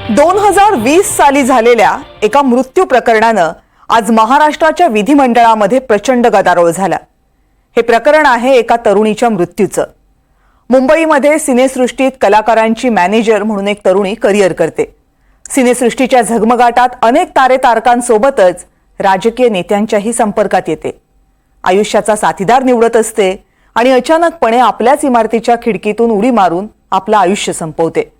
2020 साली झालेल्या एका मृत्यू प्रकरणानं आज महाराष्ट्राच्या विधिमंडळामध्ये प्रचंड गदारोळ झाला। हे प्रकरण आहे एका तरुणीच्या मृत्यूचं। मुंबईमध्ये सिनेसृष्टीत कलाकारांची मॅनेजर म्हणून एक तरुणी करिअर करते। सिनेसृष्टीच्या झगमगाटात अनेक तारेतारकांसोबतच राजकीय नेत्यांच्याही संपर्कात येते। आयुष्याचा साथीदार निवडत असते आणि अचानकपणे आपल्याच इमारतीच्या खिडकीतून उडी मारून आपलं आयुष्य संपवते।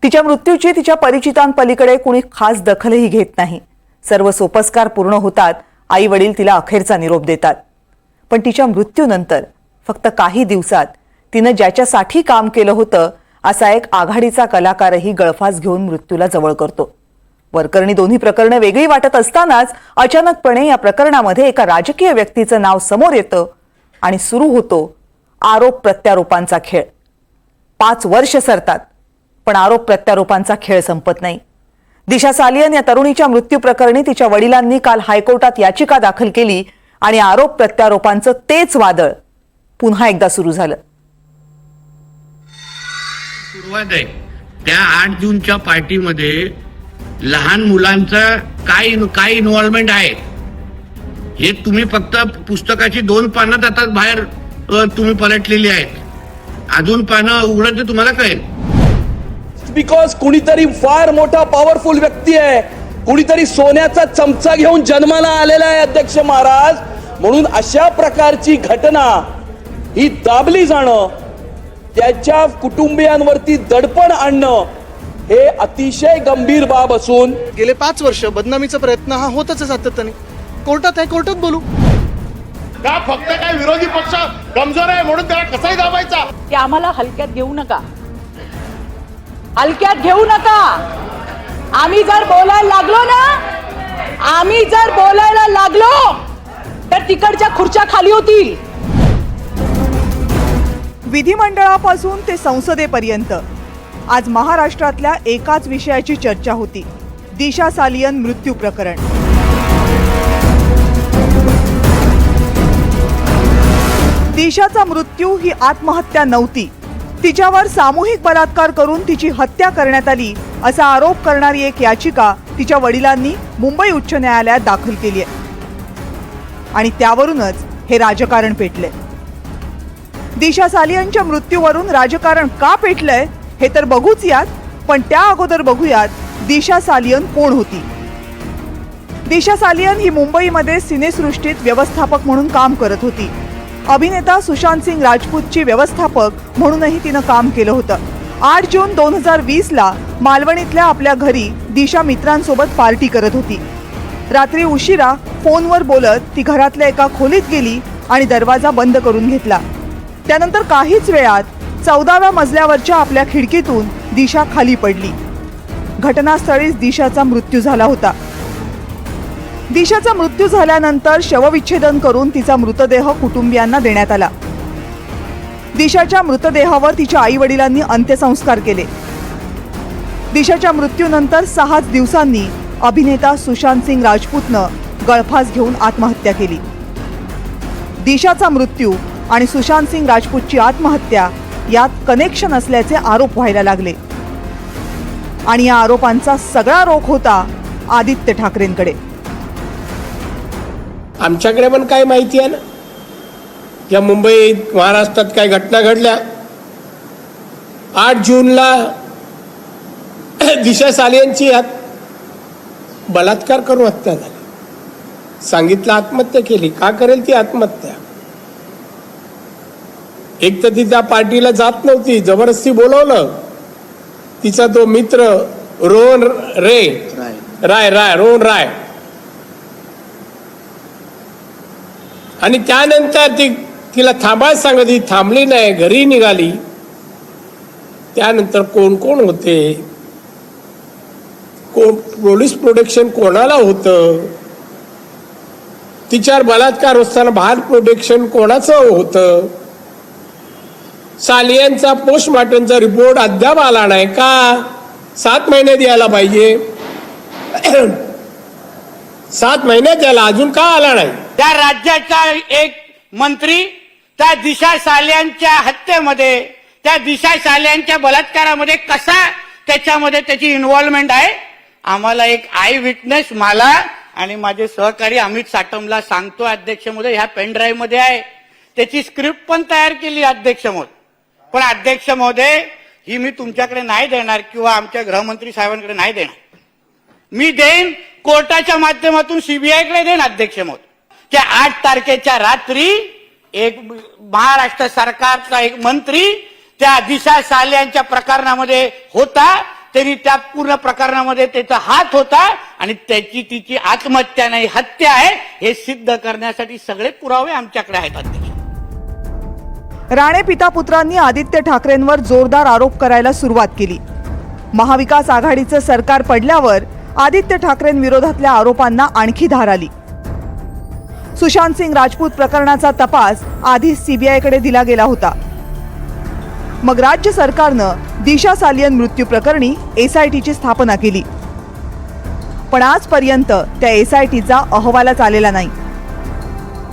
तिच्या मृत्यूची तिच्या परिचितांपलीकडे कुणी खास दखलही घेत नाही। सर्व सोपस्कार पूर्ण होतात, आई वडील तिला अखेरचा निरोप देतात। पण तिच्या मृत्यूनंतर फक्त काही दिवसात तिनं ज्याच्यासाठी काम केलं होतं असा एक आघाडीचा कलाकारही गळफास घेऊन मृत्यूला जवळ करतो। वरकरणी दोन्ही प्रकरणं वेगळी वाटत असतानाच अचानकपणे या प्रकरणामध्ये एका राजकीय व्यक्तीचं नाव समोर येतं आणि सुरू होतो आरोप प्रत्यारोपांचा खेळ। 5 वर्ष सरतात पण आरोप प्रत्यारोपांचा खेळ संपत नाही। दिशा सालियन या तरुणीच्या मृत्यू प्रकरणी तिच्या वडिलांनी काल हायकोर्टात याचिका दाखल केली आणि आरोप प्रत्यारोपांचं तेच वादळ पुन्हा एकदा सुरू झालं। सुरुवात आहे त्या 8 जूनच्या पार्टीमध्ये लहान मुलांचं काय इन्व्हॉल्वमेंट आहे हे तुम्ही फक्त पुस्तकाची 2 पानं आता बाहेर तुम्ही पलटलेली आहेत। अजून पानं उघडलं तर तुम्हाला कळेल। बिकॉज कुणीतरी फार मोठा पॉवरफुल व्यक्ती आहे, कुणीतरी सोन्याचा चमचा घेऊन जन्माला आलेला आहे अध्यक्ष महाराज। म्हणून अशा प्रकारची घटना ही दाबली जाणं, त्याच्या कुटुंबियांवरती दडपण आणणं हे अतिशय गंभीर बाब असून गेले 5 वर्ष बदनामीचा प्रयत्न हा होतच आहे सातत्याने। कोर्टात आहे, कोर्टात बोलू का फक्त काय विरोधी पक्ष कमजोर आहे म्हणून त्याला कसाही दाबायचा की आम्हाला हलक्यात घेऊ नका, हलक्यात घेऊ नका। आम्ही जर बोलायला लागलो तर तिकडच्या खुर्च्या खाली होतील। विधिमंडळापासून ते संसदेपर्यंत आज महाराष्ट्रातल्या एकाच विषयाची चर्चा होती, दिशा सालियन मृत्यू प्रकरण। दिशाचा मृत्यू ही आत्महत्या नव्हती, तिच्यावर सामूहिक बलात्कार करून तिची हत्या करण्यात आली असा आरोप करणारी एक याचिका तिच्या वडिलांनी मुंबई उच्च न्यायालयात दाखल केली आहे आणि त्यावरूनच हे राजकारण पेटले। दिशा सालियनच्या मृत्यूवरून राजकारण का पेटलंय हे तर बघूच यात, पण त्या अगोदर बघूयात दिशा सालियन कोण होती। दिशा सालियन ही मुंबईमध्ये सिनेसृष्टीत व्यवस्थापक म्हणून काम करत होती। अभिनेता सुशांत सिंग राजपूतची व्यवस्थापक म्हणूनही तिनं काम केलं होतं। 8 जून 2020ला मालवणीतल्या आपल्या घरी दिशा मित्रांसोबत पार्टी करत होती। रात्री उशिरा फोनवर बोलत ती घरातल्या एका खोलीत गेली आणि दरवाजा बंद करून घेतला। त्यानंतर काहीच वेळात 14व्या मजल्यावरच्या आपल्या खिडकीतून दिशा खाली पडली। घटनास्थळीच दिशाचा मृत्यू झाला होता। दिशाचा मृत्यू झाल्यानंतर शवविच्छेदन करून तिचा मृतदेह कुटुंबियांना देण्यात आला। दिशाच्या मृतदेहावर तिच्या आई वडिलांनी अंत्यसंस्कार केले। दिशाच्या मृत्यूनंतर 6 दिवसांनी अभिनेता सुशांत सिंग राजपूतनं गळफास घेऊन आत्महत्या केली। दिशाचा मृत्यू आणि सुशांत सिंग राजपूतची आत्महत्या यात कनेक्शन असल्याचे आरोप व्हायला लागले आणि या आरोपांचा सगळा रोख होता आदित्य ठाकरेंकडे। आमच्याकडे पण काय माहिती आहे ना, या मुंबईत महाराष्ट्रात काय घटना घडल्या। 8 जूनला दिशा सालियनची बलात्कार करून हत्या झाली। सांगितलं आत्महत्या केली, का करेल ती आत्महत्या? एक तर ती त्या पार्टीला जात नव्हती, जबरदस्ती बोलवलं। तिचा तो मित्र रोहन राय आणि त्यानंतर तिला थांबायला सांगत, ती थांबली नाही, घरी निघाली। त्यानंतर कोण कोण होते, पोलीस प्रोटेक्शन कोणाला होतं, तिच्यावर बलात्कार असताना बाहेर प्रोटेक्शन कोणाचं होतं। सालियनचा पोस्टमॉर्टमचा रिपोर्ट अद्याप आला नाही का? 7 महिने द्यायला पाहिजे, 7 महिन्यात द्यायला अजून का आला नाही? त्या राज्याचा एक मंत्री त्या दिशा सालियनच्या हत्येमध्ये, त्या दिशा सालियनच्या बलात्कारामध्ये कसा त्याच्यामध्ये त्याची इन्व्हॉल्वमेंट आहे. आम्हाला एक आय विटनेस मला आणि माझे सहकारी अमित साटमला सांगतो अध्यक्ष महोदय, ह्या पेन ड्राईव्ह मध्ये आहे. त्याची स्क्रिप्ट पण तयार केली अध्यक्ष महोदय. पण अध्यक्ष महोदय ही मी तुमच्याकडे नाही देणार किंवा आमच्या गृहमंत्री साहेबांकडे नाही देणार. मी देईन कोर्टाच्या माध्यमातून सीबीआयकडे देईन अध्यक्ष महोदय. त्या 8 तारखेच्या रात्री एक महाराष्ट्र सरकारचा एक मंत्री त्या दिशा सालियांच्या प्रकरणामध्ये होता. त्यांनी त्या पूर्ण प्रकरणामध्ये त्याचा हात होता आणि त्याची तिची आत्महत्या नाही हत्या आहे हे सिद्ध करण्यासाठी सगळे पुरावे आमच्याकडे आहेत अध्यक्ष. राणे पिता पुत्रांनी आदित्य ठाकरेंवर जोरदार आरोप करायला सुरुवात केली. महाविकास आघाडीचं सरकार पडल्यावर आदित्य ठाकरेंविरोधातल्या आरोपांना आणखी धार आली. सुशांत सिंग राजपूत प्रकरणाचा तपास आधी सीबीआयकडे दिला गेला होता. मग राज्य सरकारनं दिशा सालियन मृत्यू प्रकरणी एसआयटीची स्थापना केली. पण आजपर्यंत त्या एसआयटीचा अहवालच आलेला नाही.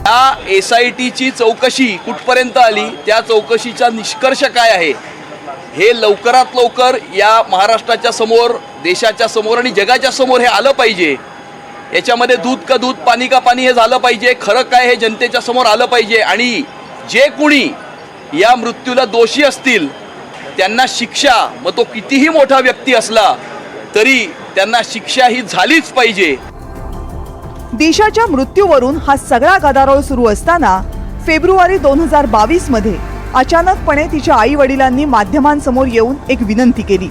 या एसआयटीची चौकशी कुठपर्यंत आली, त्या चौकशीचा निष्कर्ष काय आहे हे लवकरात लवकर या महाराष्ट्राच्या समोर, देशाच्या समोर आणि जगाच्या समोर हे आलं पाहिजे. याच्यामध्ये दूध का दूध पाणी का पाणी हे झालं पाहिजे. खरं काय हे जनतेच्या समोर आलं पाहिजे आणि जे कोणी या मृत्यूला दोषी असतील त्यांना शिक्षा, मग तो कितीही मोठा व्यक्ती असला तरी त्यांना शिक्षा ही झालीच पाहिजे. दिशाच्या मृत्यूवरून हा सगळा गदारोळ सुरू असताना फेब्रुवारी 2022 मध्ये अचानकपणे तिच्या आई वडिलांनी माध्यमांसमोर येऊन एक विनंती केली.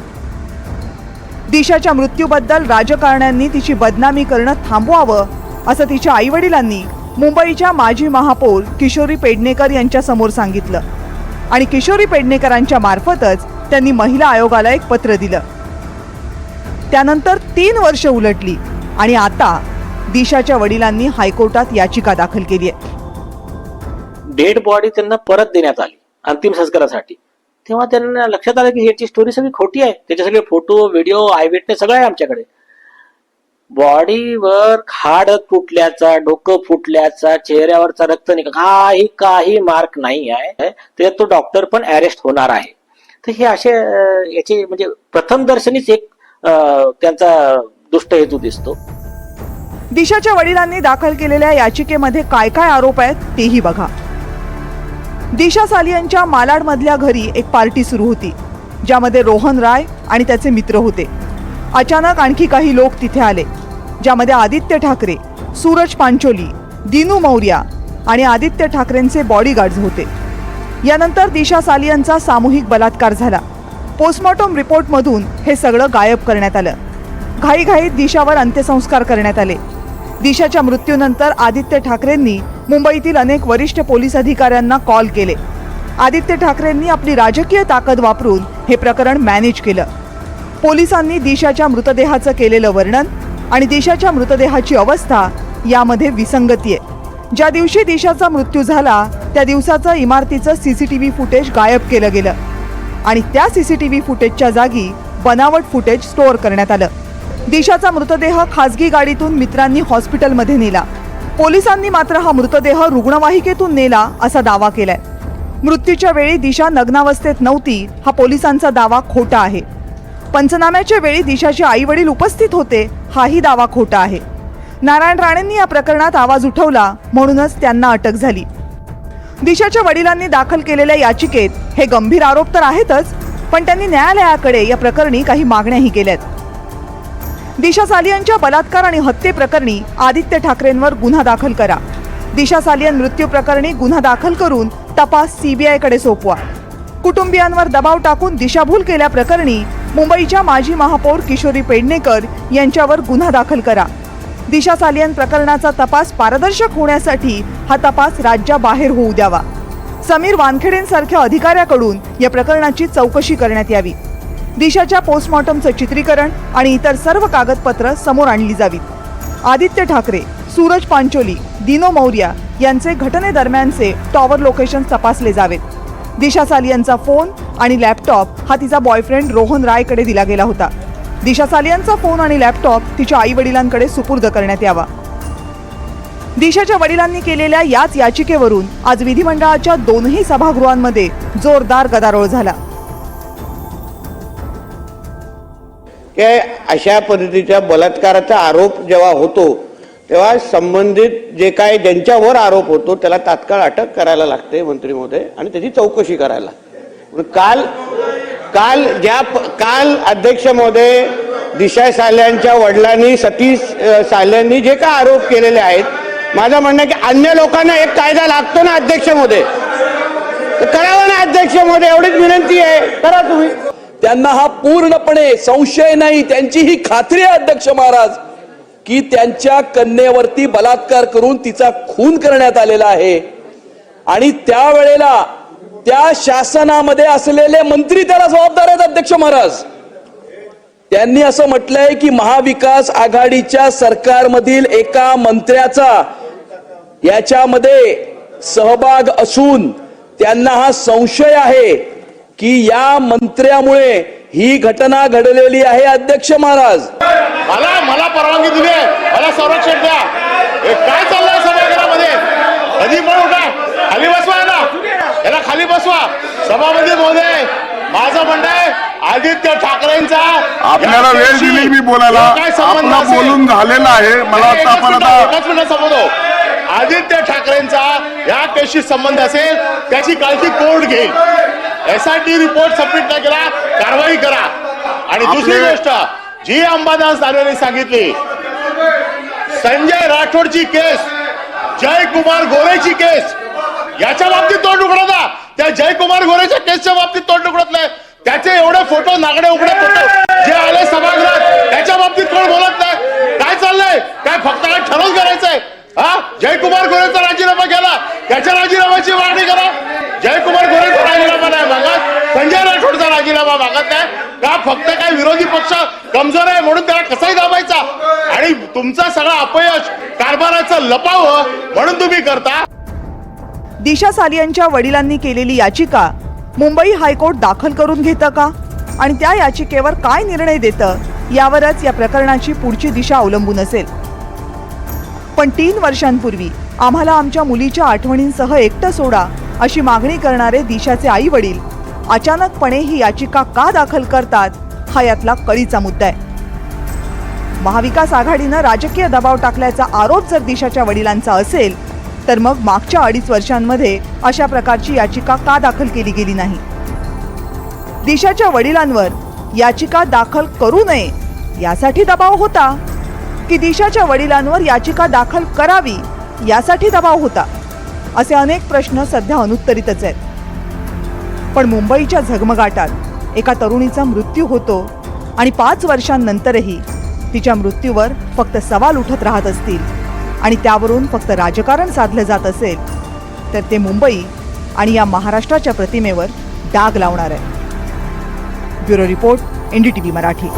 दिशाच्या मृत्यूबद्दल राजकारण्यांनी तिची बदनामी करणं थांबवावं असं तिच्या आई वडिलांनी मुंबईच्या माजी महापौर किशोरी पेडणेकर यांच्या समोर सांगितलं आणि किशोरी पेडणेकरांच्या मार्फतच त्यांनी महिला आयोगाला एक पत्र दिलं. त्यानंतर 3 वर्ष उलटली आणि आता दिशाच्या वडिलांनी हायकोर्टात याचिका दाखल केली आहे. डेड बॉडी त्यांना परत देण्यात आली अंतिम संस्कारासाठी. तेव्हा त्यांना लक्षात आलं की ह्याची स्टोरी सगळी खोटी आहे. त्याचे सगळे फोटो, व्हिडिओ, आय विटनेस सगळं आहे आमच्याकडे. बॉडीवर हाड फुटल्याचा, डोकं फुटल्याचा, चेहऱ्यावरचा रक्त काही मार्क नाही आहे. ते तो डॉक्टर पण अरेस्ट होणार आहे. तर हे असे याचे म्हणजे प्रथम दर्शनीच एक त्यांचा दुष्ट हेतू दिसतो. दिशाच्या वडिलांनी दाखल केलेल्या याचिकेमध्ये काय काय आरोप आहेत तेही बघा. दिशा सालियनच्या मालाडमधल्या घरी एक पार्टी सुरू होती ज्यामध्ये रोहन राय आणि त्याचे मित्र होते. अचानक आणखी काही लोक तिथे आले ज्यामध्ये आदित्य ठाकरे, सूरज पांचोली, दिनू मौर्या आणि आदित्य ठाकरेंचे बॉडीगार्ड्स होते. यानंतर दिशा सालियनचा सामूहिक बलात्कार झाला. पोस्टमॉर्टम रिपोर्टमधून हे सगळं गायब करण्यात आलं. घाईघाईत दिशावर अंत्यसंस्कार करण्यात आले. दिशाच्या मृत्यूनंतर आदित्य ठाकरेंनी मुंबईतील अनेक वरिष्ठ पोलीस अधिकाऱ्यांना कॉल केले. आदित्य ठाकरेंनी आपली राजकीय ताकद वापरून हे प्रकरण मॅनेज केलं. पोलिसांनी दिशाच्या मृतदेहाचं केलेलं वर्णन आणि दिशाच्या मृतदेहाची अवस्था यामध्ये विसंगती आहे. ज्या दिवशी दिशाचा मृत्यू झाला त्या दिवसाचं इमारतीचं सीसीटीव्ही फुटेज गायब केलं गेलं आणि त्या सीसीटीव्ही फुटेजच्या जागी बनावट फुटेज स्टोअर करण्यात आलं. दिशाचा मृतदेह खासगी गाडीतून मित्रांनी हॉस्पिटलमध्ये नेला. पोलिसांनी मात्र हा मृतदेह रुग्णवाहिकेतून नेला असा दावा केलाय. मृत्यूच्या वेळी दिशा नग्नावस्थेत नव्हती हा पोलिसांचा दावा खोटा आहे. पंचनाम्याच्या वेळी दिशाचे आई वडील उपस्थित होते हाही दावा खोटा आहे. नारायण राणेंनी या प्रकरणात आवाज उठवला म्हणूनच त्यांना अटक झाली. दिशाच्या वडिलांनी दाखल केलेल्या याचिकेत हे गंभीर आरोप तर आहेतच, पण त्यांनी न्यायालयाकडे या प्रकरणी काही मागण्याही केल्यात. दिशा सालियनच्या बलात्कार आणि हत्येप्रकरणी आदित्य ठाकरेंवर गुन्हा दाखल करा. दिशा सालियन मृत्यू प्रकरणी गुन्हा दाखल करून तपास सीबीआयकडे सोपवा. कुटुंबियांवर दबाव टाकून दिशाभूल केल्याप्रकरणी मुंबईच्या माजी महापौर किशोरी पेडणेकर यांच्यावर गुन्हा दाखल करा. दिशा सालियन प्रकरणाचा तपास पारदर्शक होण्यासाठी हा तपास राज्याबाहेर होऊ द्यावा. समीर वानखेडेंसारख्या अधिकाऱ्याकडून या प्रकरणाची चौकशी करण्यात यावी. दिशाच्या पोस्टमॉर्टमचं चित्रीकरण आणि इतर सर्व कागदपत्र समोर आणली जावीत. आदित्य ठाकरे, सूरज पांचोली, दिनो मौर्या यांचे घटनेदरम्यानचे टॉवर लोकेशन तपासले जावेत. दिशा सालियनचा फोन आणि लॅपटॉप हा तिचा बॉयफ्रेंड रोहन रायकडे दिला गेला होता. दिशा सालियनचा फोन आणि लॅपटॉप तिच्या आई वडिलांकडे सुपूर्द करण्यात यावा. दिशाच्या वडिलांनी केलेल्या याच याचिकेवरून आज विधिमंडळाच्या दोनही सभागृहांमध्ये जोरदार गदारोळ झाला. की अशा पद्धतीच्या बलात्काराचा आरोप जेव्हा होतो तेव्हा संबंधित जे काय ज्यांच्यावर आरोप होतो त्याला तात्काळ अटक करायला लागते मंत्री महोदय आणि त्याची चौकशी करायला. काल अध्यक्ष महोदय दिशा साल्यांच्या वडिलांनी सतीश साल्यांनी जे काय आरोप केलेले आहेत, माझं म्हणणं आहे की अन्य लोकांना एक कायदा लागतो ना अध्यक्ष महोदय, तर करावा ना अध्यक्ष महोदय, एवढीच विनंती आहे, करा तुम्ही. त्यांना हा पूर्णपणे संशय नाही, त्यांची ही खात्री आहे अध्यक्ष महाराज की त्यांच्या कन्येवरती बलात्कार करून तिचा खून करण्यात आलेला आहे आणि त्यावेळेला त्या शासनामध्ये असलेले मंत्री त्याला जबाबदार आहेत अध्यक्ष महाराज. त्यांनी असं म्हटलंय की महाविकास आघाडीच्या सरकारमधील एका मंत्र्याचा याच्यामध्ये सहभाग असून त्यांना हा संशय आहे की या मंत्र्यामुळे ही घटना घडलेली आहे अध्यक्ष महाराज. मला परवानगी दिली आहे, मला संरक्षण द्या. हे काय चाललंय सभागृहामध्ये? कधी पण उठा, खाली बसवा याला खाली बसवा. सभापती महोदय, माझं म्हणणं आहे आदित्य ठाकरेंचा आपल्याला वेळ दिली मी बोलायला, आपला बोलून झालेला आहे. मला वाटतं आपण आता एकच मिनिट समजतो. आदित्य ठाकरेंचा या केसशी संबंध असेल त्याची काळजी कोर्ट घेईल. SIT रिपोर्ट सबमिट नाही केला, कारवाई करा. आणि दुसरी गोष्ट जी अंबादास दानवेंनी सांगितली, संजय राठोडची केस, जयकुमार गोरेची केस, याच्या बाबतीत तोंड उघडता. त्या जयकुमार गोरेच्या केसच्या बाबतीत तोंड उघडत नाही. त्याचे एवढे फोटो, नागडे उघडे फोटो जे आले सभागृहात, त्याच्या बाबतीत कोण बोलत नाही. काय चाललंय? काय फक्त काय ठरवून करायचंय? जयकुमार गोरेचा राजीनामा केला, त्याच्या राजीनाम्याची मागणी करा. जयकुमार गोरेचा राजीनामा नाही मागत, संजय राठोडचा राजीनामा मागत नाही का? फक्त काय विरोधी पक्ष कमजोर आहे म्हणून त्याला कसाही दाबायचा आणि तुमचं सगळं अपयश कारभाराचं लपावं म्हणून तुम्ही करता. दिशा सालियांच्या वडिलांनी केलेली याचिका मुंबई हायकोर्ट दाखल करून घेतं का आणि त्या याचिकेवर काय निर्णय देतं यावरच या प्रकरणाची पुढची दिशा अवलंबून असेल. पण 3 वर्षांपूर्वी आम्हाला आमच्या मुलीच्या आठवणींसह एकटं सोडा अशी मागणी करणारे दिशाचे आई वडील अचानकपणे ही याचिका का दाखल करतात हा यातला कळीचा मुद्दा आहे. महाविकास आघाडीनं राजकीय दबाव टाकल्याचा आरोप जर दिशाच्या वडिलांचा असेल तर मग मागच्या 2.5 वर्षांमध्ये अशा प्रकारची याचिका का दाखल केली गेली नाही? दिशाच्या वडिलांवर याचिका दाखल करू नये यासाठी दबाव होता की दिशाच्या वडिलांवर याचिका दाखल करावी यासाठी दबाव होता? असे अनेक प्रश्न सध्या अनुत्तरितच आहेत. पण मुंबईच्या झगमगाटात एका तरुणीचा मृत्यू होतो आणि 5 वर्षांनंतरही तिच्या मृत्यूवर फक्त सवाल उठत राहत असतील आणि त्यावरून फक्त राजकारण साधलं जात असेल तर ते मुंबई आणि या महाराष्ट्राच्या प्रतिमेवर डाग लावणार आहे. Bureau report, NDTV Marathi.